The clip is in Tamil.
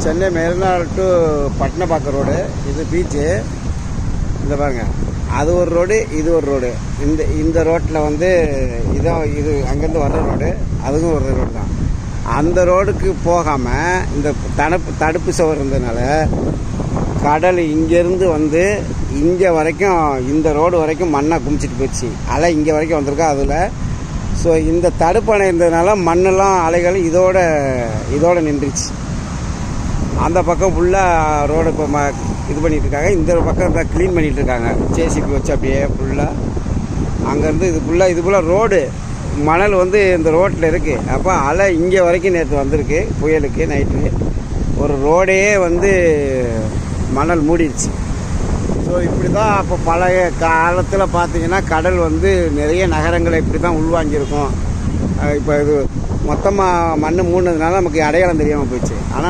சென்னை மெரினால் டு பட்டணப்பாக்கம் ரோடு. இது பீச்சு. இந்த பாருங்க, அது ஒரு ரோடு, இது ஒரு ரோடு. இந்த ரோட்டில் வந்து இது அங்கேருந்து வர்ற ரோடு, அதுவும் ஒரு ரோடு தான். அந்த ரோடுக்கு போகாமல் இந்த தடுப்பு சுவர் இருந்ததுனால கடல் இங்கேருந்து வந்து இங்கே வரைக்கும், இந்த ரோடு வரைக்கும் மண்ணை குமிச்சிட்டு போயிடுச்சு. அலை இங்கே வரைக்கும் வந்திருக்கா அதில். ஸோ இந்த தடுப்பணை இருந்ததுனால மண்ணெல்லாம் அலைகள் இதோட நின்றுச்சு. அந்த பக்கம் ஃபுல்லாக ரோடு இப்போ இது பண்ணிகிட்டு இருக்காங்க. இந்த பக்கம் க்ளீன் பண்ணிகிட்டு இருக்காங்க ஜேசிபி வச்சு. அப்படியே ஃபுல்லாக அங்கேருந்து இது ஃபுல்லாக ரோடு மணல் வந்து இந்த ரோட்டில் இருக்குது. அப்போ அலை இங்கே வரைக்கும் நேற்று வந்திருக்கு புயலுக்கு. நைட்டு ஒரு ரோடே வந்து மணல் மூடிடுச்சு. ஸோ இப்படி தான் அப்போ பழைய காலத்தில் பார்த்திங்கன்னா கடல் வந்து நிறைய நகரங்களை இப்படி தான் உள்வாங்கியிருக்கும். இப்போ இது மொத்தமாக மண் மூடினதுனால நமக்கு அடையாளம் தெரியாமல் போயிடுச்சு. ஆனால்